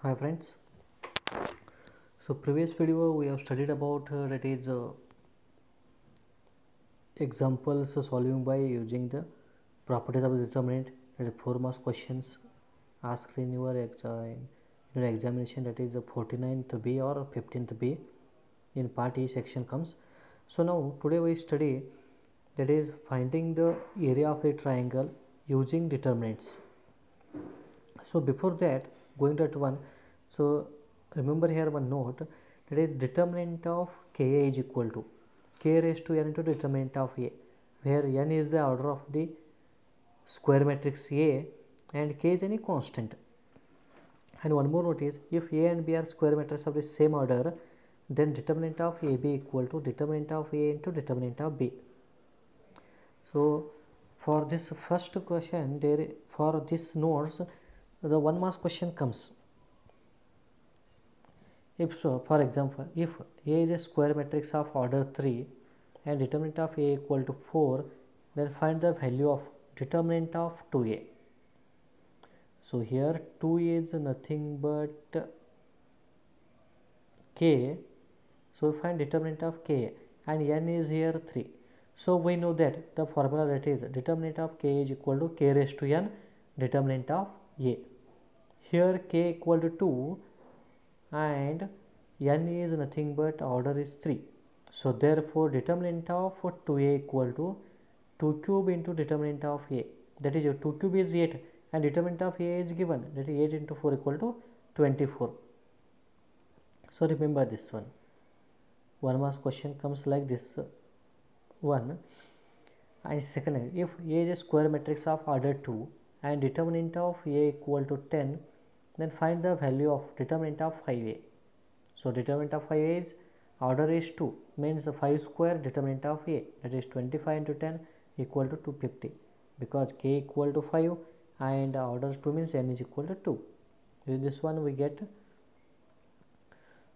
Hi friends. So previous video we have studied about that is examples solving by using the properties of the determinant, that is 4 marks questions asked in your examination, that is the 49th B or 15th B in part E section comes. So now today we study that is finding the area of a triangle using determinants. So before that, going to that one, so remember here one note, that is determinant of Ka is equal to K raised to n into determinant of A, where n is the order of the square matrix A and K is any constant. And one more note is, if A and B are square matrices of the same order, then determinant of AB equal to determinant of A into determinant of B. So for this first question, for this notes, the 1 mark question comes. If so, for example, if A is a square matrix of order 3 and determinant of A equal to 4, then find the value of determinant of 2A. So here 2 is nothing but K, so we find determinant of K, and n is here 3. So we know that the formula, that is determinant of K is equal to K raised to n determinant of A. Here K equal to 2 and n is nothing but order is 3. So therefore determinant of 2A equal to 2 cube into determinant of A, that is 2 cube is 8 and determinant of A is given, that is 8 into 4 equal to 24. So remember this one. 1 mark question comes like this one. And second, if A is a square matrix of order 2 and determinant of A equal to 10, then find the value of determinant of 5A. So determinant of 5A is order is 2, means 5 square determinant of A, that is 25 into 10 equal to 250, because K equal to 5 and order 2 means n is equal to 2. With this one we get.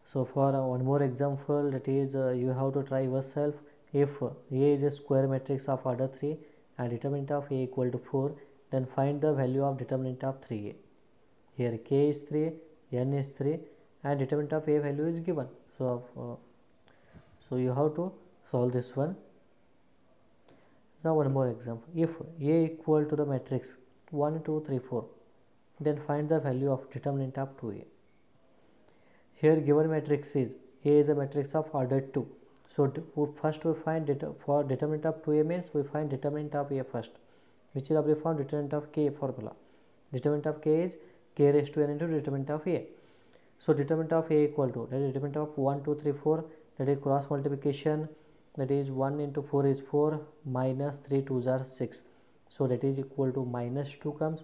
So for one more example, that is you have to try yourself. If A is a square matrix of order 3 and determinant of A equal to 4, then find the value of determinant of 3A. Here K is 3, n is 3 and determinant of A value is given. So you have to solve this one. Now one more example. If A equal to the matrix 1, 2, 3, 4, then find the value of determinant of 2A. Here given matrix is A is a matrix of order 2. So first we find for determinant of 2A means we find determinant of A first, which is of the form determinant of K formula. Determinant of K is K raised to n into determinant of A. So determinant of A equal to, that is determinant of 1, 2, 3, 4, that is cross multiplication, that is 1 into 4 is 4 minus 3 2s are 6. So that is equal to minus 2 comes,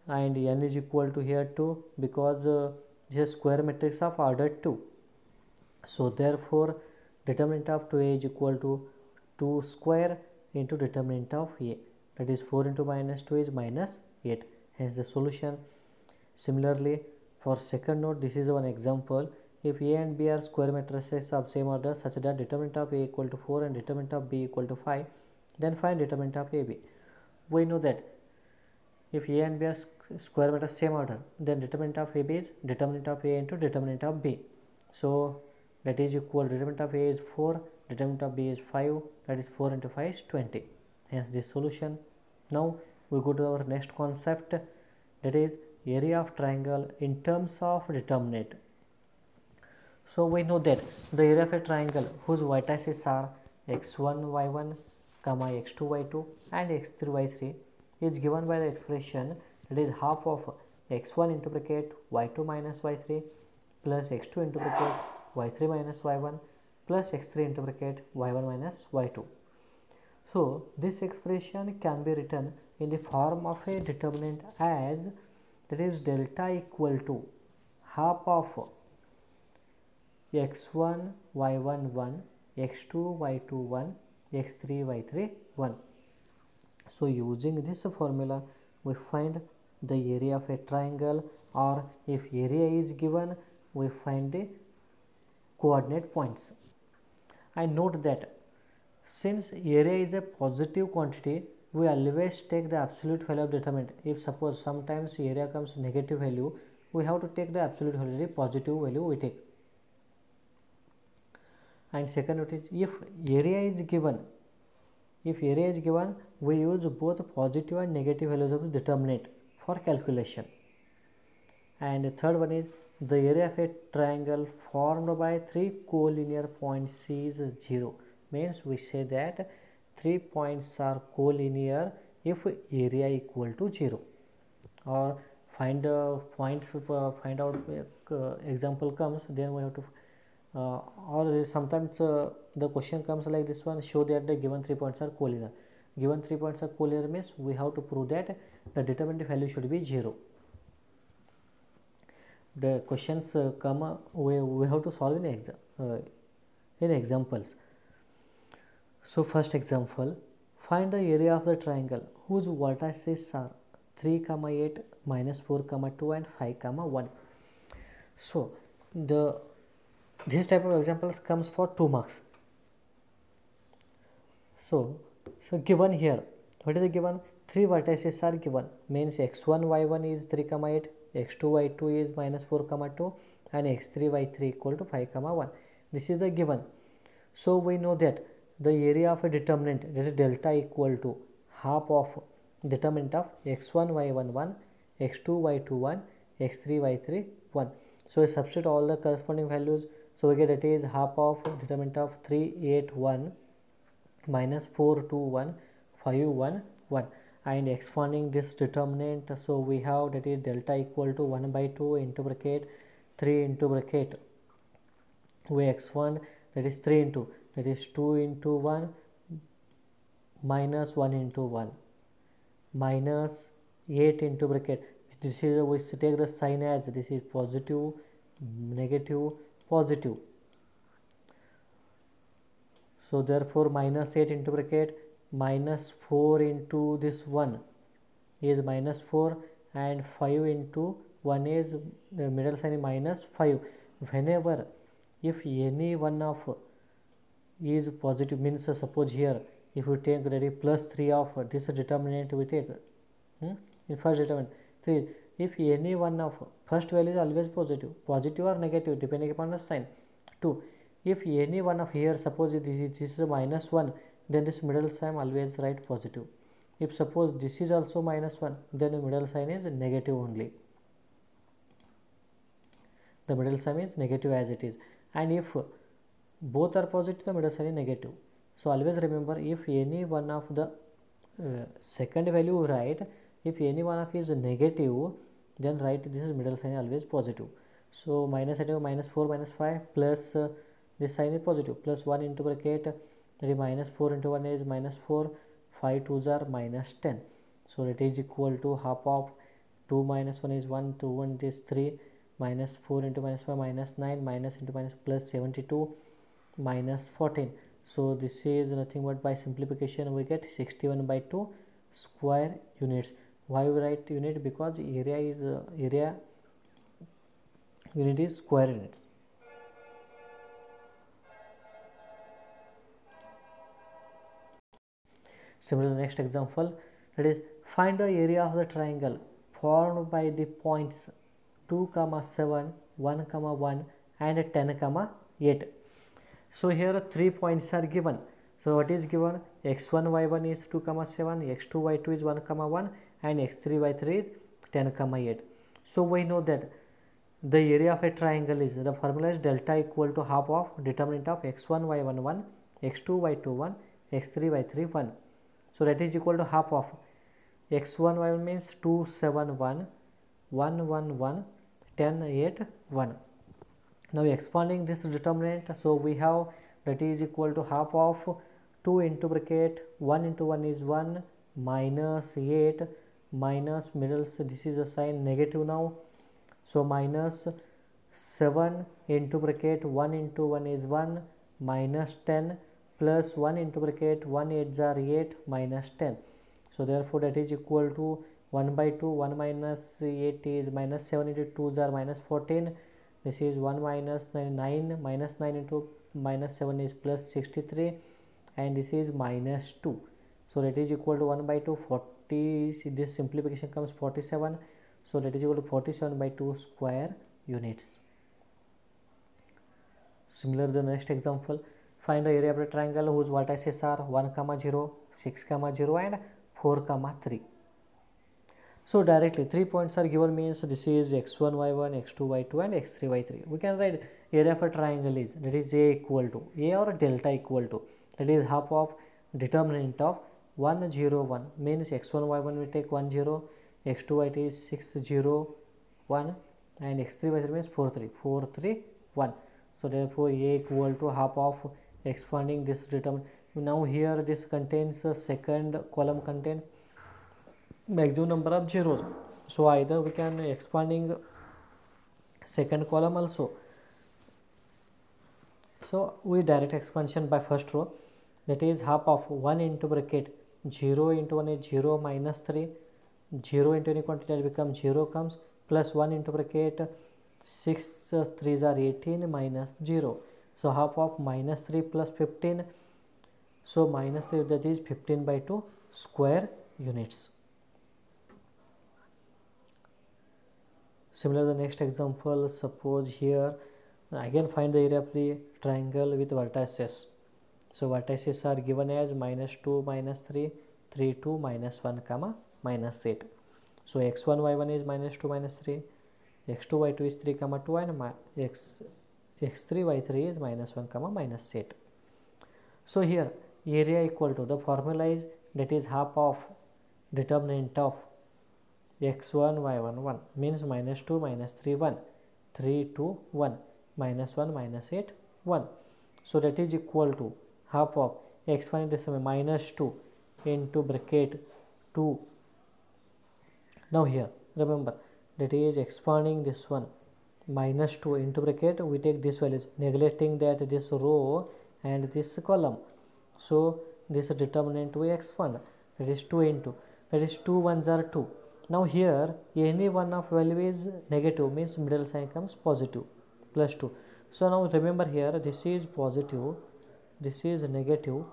and n is equal to here 2, because this is square matrix of order 2. So therefore determinant of 2A is equal to 2 square into determinant of A, that is 4 into minus 2 is minus 8, hence the solution. Similarly for second note, this is one example. If A and B are square matrices of same order such that determinant of A equal to 4 and determinant of B equal to 5, then find determinant of AB. We know that if A and B are square matrix same order, then determinant of AB is determinant of A into determinant of B. So that is equal, determinant of A is 4, determinant of B is 5, that is 4 into 5 is 20, hence this solution. Now we go to our next concept, that is area of triangle in terms of determinant. So we know that the area of a triangle whose vertices are x1 y1 comma x2 y2 and x3 y3 is given by the expression, that is half of x1 into bracket y2 minus y3 plus x2 into bracket y3 minus y1 plus x3 into bracket y1 minus y2. So this expression can be written in the form of a determinant as, that is delta equal to half of x1 y1 1, x2 y2 1, x3 y3 1. So using this formula we find the area of a triangle, or if area is given we find the coordinate points. I note that since area is a positive quantity, we always take the absolute value of determinant. If suppose sometimes area comes negative value, we have to take the absolute value, positive value we take. And second what is, if area is given, we use both positive and negative values of the determinant for calculation. And third one is, the area of a triangle formed by three collinear points is 0. Means we say that 3 points are collinear if area equal to 0. Or find a point, find out example comes, then we have to or sometimes the question comes like this one, show that the given 3 points are collinear. Given 3 points are collinear means we have to prove that the determinant value should be 0. The questions come, we have to solve in examples. So first example, find the area of the triangle whose vertices are 3, 8, -4, 2 and 5, 1. So this type of examples comes for 2 marks. So given here, what is the given? 3 vertices are given, means x1, y1 is 3, 8, x2, y2 is -4, 2 and x3, y3 equal to 5, 1. This is the given. So we know that the area of a determinant, that is delta, equal to half of determinant of x1, y1 1, x2, y2 1, x3, y3 1. So we substitute all the corresponding values. So we get that is half of determinant of 3, 8, 1 -4, 2, 1, 5, 1, 1. And expanding this determinant, so we have that is delta equal to 1 by 2 into bracket 3 into bracket, we expand, that is 3 into, that is 2 into 1 minus 1 into 1 minus 8 into bracket. This is, we take the sign as this is positive, negative, positive. So therefore minus 8 into bracket minus 4 into this 1 is minus 4 and 5 into 1 is, the middle sign is minus 5. Whenever if any one of is positive, means suppose here if we take that is plus 3 of this determinant we take in first determinant 3, if any one of first value is always positive or negative depending upon the sign. 2, if any one of here, suppose this is a minus 1, then this middle sign always write positive. If suppose this is also minus 1, then the middle sign is negative only. The middle sign is negative as it is. And if both are positive, the middle sign is negative. So always remember, if any one of the second value write, if any one of is negative, then write this is middle sign always positive. So minus 8, minus 4, minus 5 plus this sign is positive, plus 1 into bracket, that is minus 4 into 1 is minus 4, 5 2s are minus 10. So that is equal to half of 2 minus 1 is 1, 2 1 is 3, minus 4 into minus 5 minus 9, minus into minus plus 72, minus 14. So this is nothing but by simplification we get 61 by 2 square units. Why we write unit? Because area is unit is square units. Similarly, next example, that is find the area of the triangle formed by the points 2, 7, 1, 1 and 10, 8. So here 3 points are given. So what is given? x1, y1 is 2, 7, x2, y2 is 1, 1 and x3, y3 is 10, 8. So we know that the area of a triangle is, the formula is delta equal to half of determinant of x1, y1 1, x2, y2 1, x3, y3 1. So that is equal to half of x1, y1 means 2, 7, 1, 1, 1, 1, 10, 8, 1. Now expanding this determinant, so we have that is equal to half of 2 into bracket 1 into 1 is 1 minus 8 minus middle, so this is a sign negative now. So minus 7 into bracket 1 into 1 is 1 minus 10 plus 1 into bracket 1 8s are 8 minus 10. So therefore that is equal to 1 by 2, 1 minus 8 is minus 7 into 2s are minus 14. This is 1 minus 9, minus 9 into minus 7 is plus 63 and this is minus 2. So that is equal to 1 by 2, 40, this simplification comes 47. So that is equal to 47 by 2 square units. Similar the next example, find the area of a triangle whose vertices are 1, 0, 6, 0 and 4, 3. So directly 3 points are given, means this is x1, y1, x2, y2 and x3, y3. We can write area of a triangle is, that is a equal to, a or delta equal to, that is half of determinant of 1, 0, 1, means x1, y1 we take 1, 0, x2, y2 is 6, 0, 1 and x3, y3 means 4, 3, 4, 3, 1. So therefore a equal to half of expanding this determinant. Now here this contains second column contains maximum number of zeros, so either we can expanding second column also. So we direct expansion by first row, that is half of 1 into bracket 0 into 1 is 0 minus 3, 0 into any quantity that becomes 0 comes, plus 1 into bracket 6 3s are 18 minus 0. So half of minus 3 plus 15, so minus 3, that is 15 by 2 square units. Similar the next example, suppose here again find the area of the triangle with vertices. So vertices are given as minus 2, minus 3, 3, 2, minus 1, minus 8. So x1, y1 is minus 2, minus 3, x2, y2 is 3, 2 and x3, y3 is minus 1, minus 8. So here area equal to, the formula is, that is half of determinant of x1, y1, 1 means minus 2, minus 3, 1, 3, 2, 1, minus 1, minus 8, 1. So that is equal to half of x1 is minus 2 into bracket 2. Now here remember, that is expanding this one, minus 2 into bracket, we take this value, neglecting that this row and this column. So this determinant we expand, that is 2 into, that is 2 ones are 2. Now here any one of value is negative, means middle sign comes positive, plus 2. So now remember here, this is positive, this is negative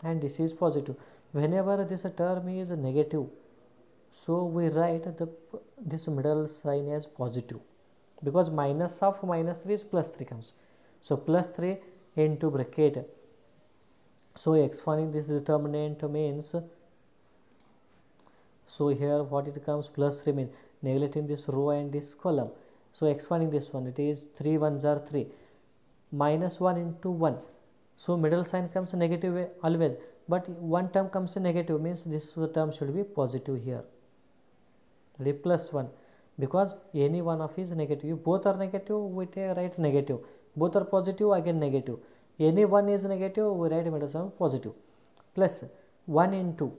and this is positive. Whenever this term is negative, so we write this middle sign as positive, because minus of minus 3 is plus 3 comes. So plus 3 into bracket, so expanding this determinant means, so here what it comes, plus 3 means neglecting this row and this column. So expanding this one, it is 3 ones are 3, minus 1 into 1. So middle sign comes negative always, but one term comes negative, means this term should be positive here. Plus 1, because any one of is negative. If both are negative, we write negative. Both are positive, again negative. Any one is negative, we write middle sign positive. Plus 1 into,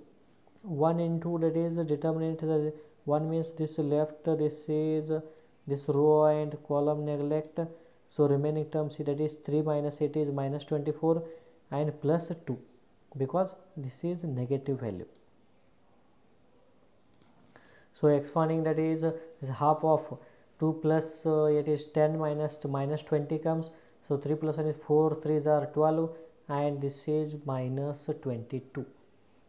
that is a determinant. 1 means this left, this is this row and column neglect. So remaining term, see, that is 3 minus 8 is minus 24 and plus 2, because this is negative value. So expanding, that is half of 2 plus it is 10 minus 20 comes. So 3 plus 1 is 4, 3s are 12 and this is minus 22.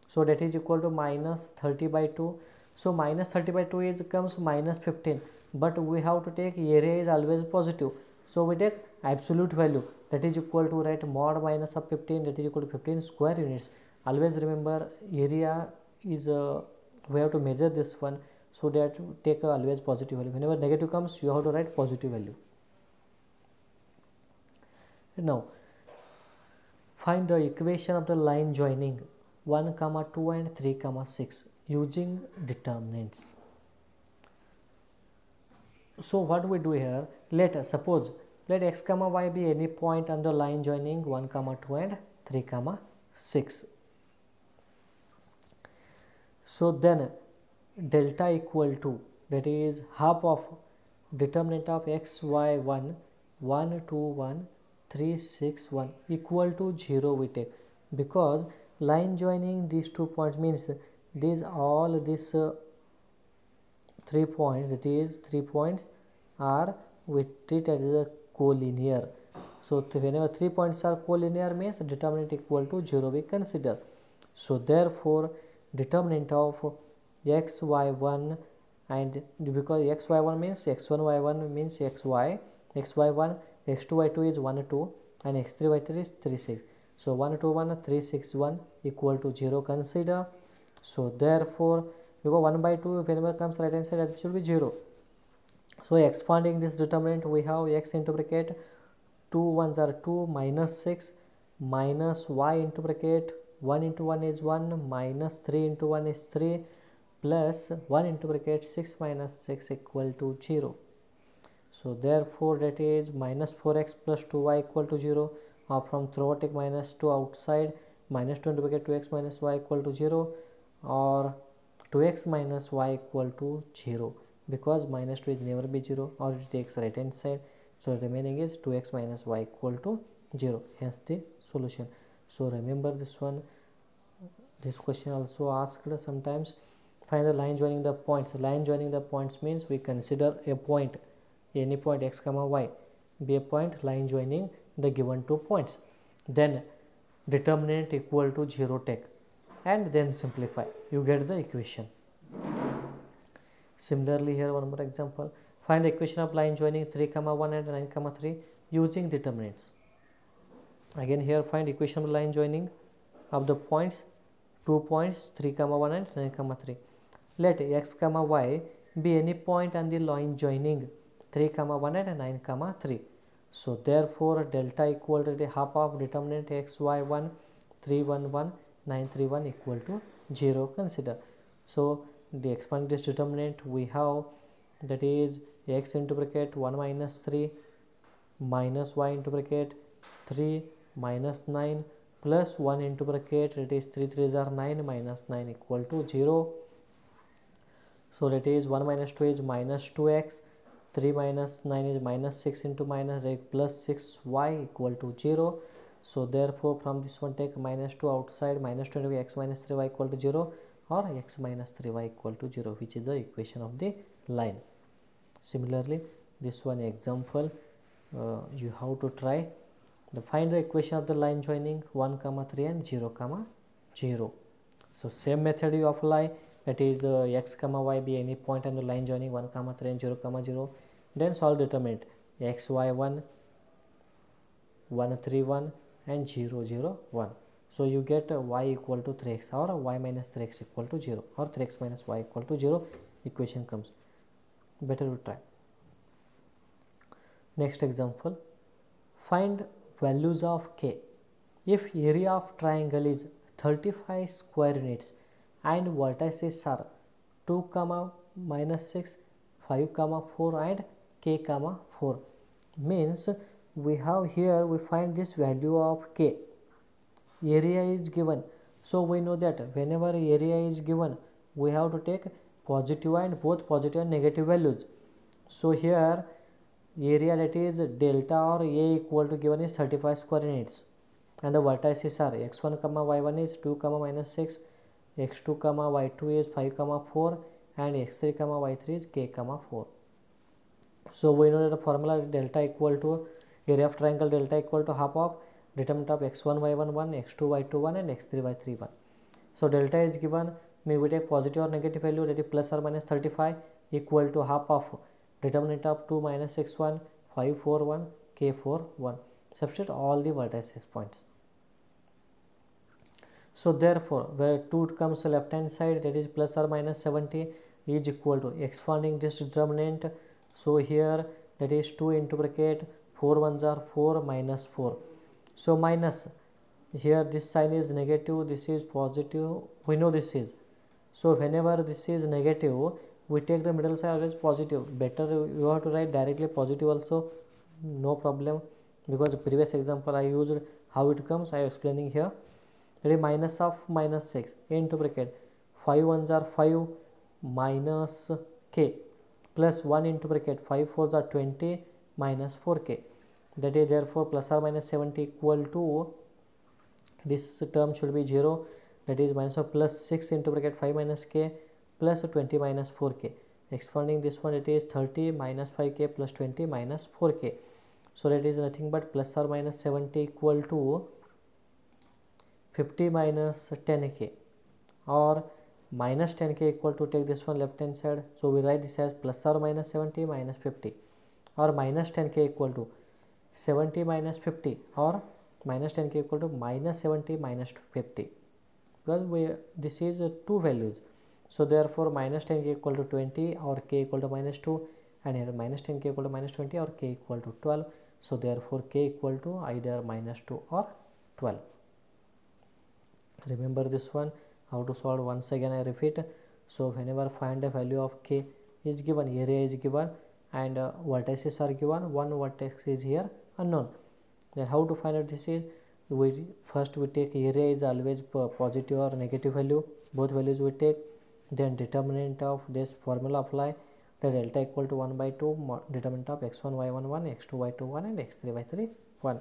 So that is equal to minus 30 by 2. So minus 30 by 2 is comes minus 15, but we have to take area is always positive. So we take absolute value, that is equal to, write mod minus of 15, that is equal to 15 square units. Always remember area is we have to measure this one, so that take always positive value. Whenever negative comes, you have to write positive value. Now find the equation of the line joining 1, 2 and 3, 6 using determinants. So what we do here, let x, y be any point on the line joining 1, 2 and 3, 6. So then delta equal to, that is half of determinant of x, y, 1, 1, 2, 1, 3, 6, 1 equal to 0 we take, because line joining these 2 points means these all this 3 points, that is 3 points are we treat as a collinear. So whenever 3 points are collinear means determinant equal to 0 we consider. So therefore determinant of x, y, 1 and because xy1 means x1 y1 means xy, xy1, x2 y2 is 1 2 and x3 y3 is 3 6. So 1 2 1 3 6 1 equal to 0 consider. So therefore because 1 by 2 whenever comes right hand side that should be 0. So expanding this determinant we have x into bracket 2 1s are 2 minus 6 minus y into bracket 1 into 1 is 1 minus 3 into 1 is 3 plus 1 into bracket 6 minus 6 equal to 0. So therefore that is minus 4x plus 2y equal to 0, or from throw take minus 2 outside, minus 2 into bracket 2x minus y equal to 0, or 2x minus y equal to 0, because minus 2 is never be 0 or it takes right hand side. So remaining is 2x minus y equal to 0, hence the solution. So remember this one, this question also asked sometimes. Find the line joining the points. Line joining the points means we consider a point, any point x comma y be a point line joining the given 2 points, then determinant equal to 0 take and then simplify, you get the equation. Similarly here one more example, find the equation of line joining 3 comma 1 and 9 comma 3 using determinants. Again here find equation of line joining of the points, 2 points 3 comma 1 and 9 comma 3. Let x comma y be any point on the line joining 3 comma 1 and 9 comma 3. So therefore delta equal to the half of determinant xy1 311 931 equal to 0 consider. So the expand this determinant we have, that is x into bracket 1 minus 3 minus y into bracket 3 minus 9 plus 1 into bracket, it is 3 3s are 9 minus 9 equal to 0. So that is 1 minus 2 is minus 2x, 3 minus 9 is minus 6 into minus plus 6y equal to 0. So therefore from this one take minus 2 outside, minus 2 into x minus 3y equal to 0, or x minus 3y equal to 0, which is the equation of the line. Similarly this one example you have to try. Find the equation of the line joining 1 comma 3 and 0 comma 0. So same method you apply, that is x comma y be any point on the line joining 1 comma 3 and 0 comma 0, then solve determinant x y1 1 3 1 and 0 0 1. So you get y equal to 3x or y minus 3x equal to 0 or 3x minus y equal to 0 equation comes. Better to try. Next example, find values of k if area of triangle is 35 square units and vertices are 2 comma minus 6 5 comma 4 and k comma 4. Means we have here, we find this value of k, area is given. So we know that whenever area is given we have to take positive and both positive and negative values. So here area, that is delta or a equal to given is 35 square units and the vertices are x1 comma y1 is 2 comma minus 6, x2 comma y2 is 5 comma 4 and x3 comma y3 is k comma 4. So we know that the formula delta equal to area of triangle, delta equal to half of determinant of x1 y1 1, x2 y2 1 and x3 y3 1. So delta is given, may we take positive or negative value, that is plus or minus 35 equal to half of determinant of 2 minus x1 5 4 1 k 4 1. Substitute all the vertices points. So therefore where 2 comes to left hand side, that is plus or minus 70 is equal to expanding this determinant. So here that is 2 into bracket 4 1s are 4 minus 4. So minus, here this sign is negative, this is positive, we know this is. So whenever this is negative we take the middle side as positive. Better you have to write directly positive also, no problem, because previous example I used how it comes, I am explaining here. That is minus of minus 6 into bracket 5 1s are 5 minus k plus 1 into bracket 5 4s are 20 minus 4k. That is therefore plus or minus 70 equal to, this term should be 0, that is minus of plus 6 into bracket 5 minus k plus 20 minus 4k. Expanding this one, it is 30 minus 5k plus 20 minus 4k. So that is nothing but plus or minus 70 equal to 50 minus 10k, or minus 10k equal to, take this one left hand side, so we write this as plus or minus 70 minus 50, or minus 10k equal to 70 minus 50, or minus 10k equal to minus 70 minus 50, because this is two values, so therefore minus 10k equal to 20 or k equal to minus 2, and here minus 10k equal to minus 20 or k equal to 12, so therefore k equal to either minus 2 or 12. Remember this one, how to solve. Once again I repeat, so whenever find a value of k is given, area is given, and vertices are given, one vertex is here unknown, then how to find out this is, we take area is always positive or negative value, both values we take, then determinant of this formula apply, the delta equal to 1 by 2 determinant of x1 y1 1, x2 y2 1, and x3 y3 1.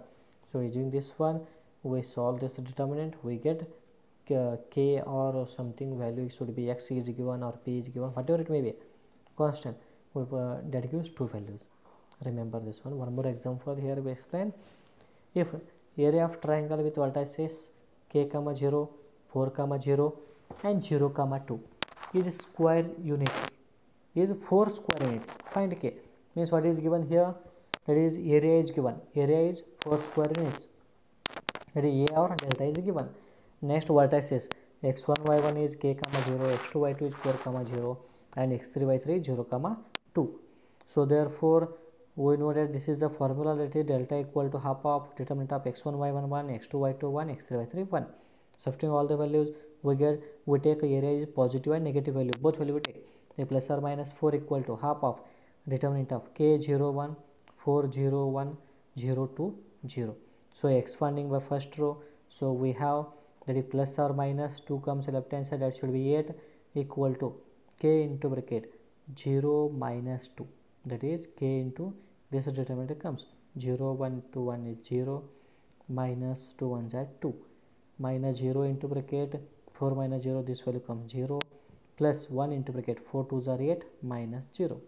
So using this one we solve this determinant, we get k or something value should be x is given or p is given, whatever it may be, constant, that gives two values. Remember this one. One more example here we explain. If area of triangle with vertices k comma 0, 4 comma 0 and 0 comma 2 is square units, is 4 square units, find k. Means what is given here, that is area is given, area is 4 square units, that is a or delta is given. Next vertices x1 y1 is k comma 0, x2 y2 is 4 comma 0, and x3 y3 is 0 comma 2. So therefore we know that this is the formula, that is delta equal to half of determinant of x1 y1 1, x2 y2 1, x3 y3 1. Substituting all the values we take area is positive and negative value, both value we take. A plus or minus 4 equal to half of determinant of k 0 1, 4 0 1, 0 2 0. So expanding by first row, so we have that is plus or minus 2 comes left hand side, that should be 8 equal to k into bracket 0 minus 2, that is k into this determinant comes 0 1 2 1 is 0, minus 2 1s are 2, minus 0 into bracket 4 minus 0, this value comes 0, plus 1 into bracket 4 2s are 8 minus 0.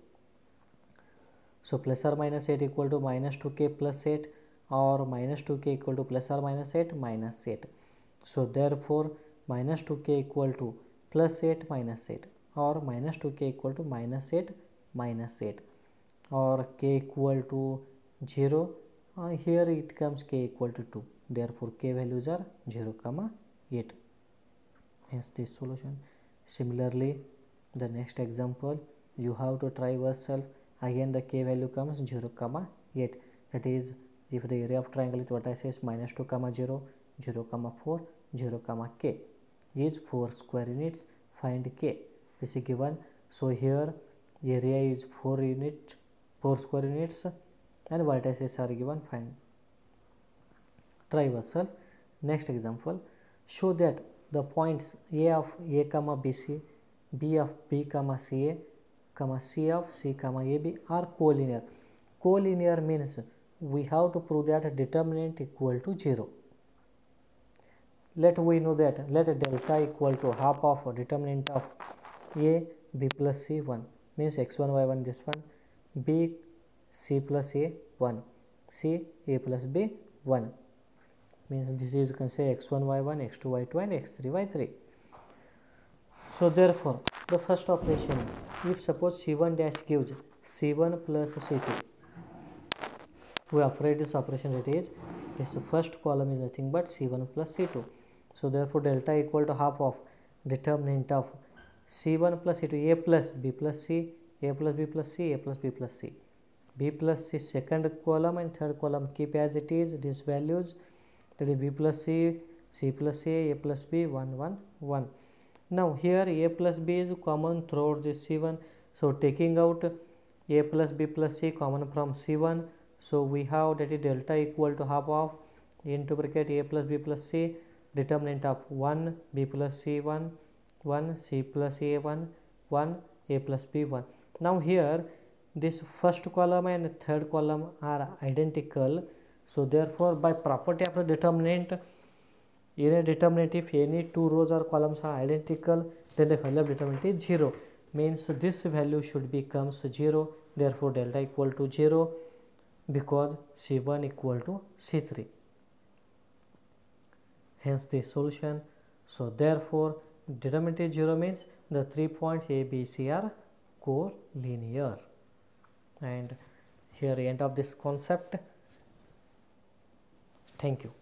So plus or minus 8 equal to minus 2k plus 8, or minus 2k equal to plus or minus 8 minus 8. So therefore minus 2k equal to plus 8 minus 8, or minus 2k equal to minus 8 minus 8, or k equal to 0, here it comes k equal to 2, therefore k values are 0 comma 8. Hence this solution. Similarly the next example you have to try yourself, again the k value comes 0 comma 8, that is if the area of triangle with vertices minus 2 comma 0, 0 comma 4, 0 comma k is 4 square units, find k. This is given, so here area is 4 square units, and vertices are given, find. Try yourself. Next example, show that the points a of a comma bc, b of b comma ca, comma c of c comma ab are collinear. Collinear means we have to prove that determinant equal to 0. Let we know that, let delta equal to half of determinant of a b plus c 1, means x1 y1 this one, b c plus a 1, c a plus b 1, means this is, you can say x1 y1, x2 y2 and x3 y3. So therefore the first operation, if suppose c1 dash gives c1 plus c2, we operate this operation, that is this first column is nothing but c1 plus c2. So therefore delta equal to half of determinant of c1 plus c2, a plus b plus c, a plus b plus c, a plus b plus c, b plus c second column and third column keep as it is, these values, that is b plus c, c plus a plus b 1 1 1. Now here a plus b is common throughout this c1, so taking out a plus b plus c common from c1, so we have that is delta equal to half of into bracket a plus b plus c, determinant of 1 b plus c 1 1, c plus a 1 1, a plus b 1. Now here this first column and third column are identical, so therefore by property of the determinant, in a determinant if any two rows or columns are identical, then the value of determinant is 0, means this value should becomes 0, therefore delta equal to 0, because c1 equal to c3. Hence the solution. So therefore determinant is 0 means the 3 points A, B, C are collinear. And here end of this concept. Thank you.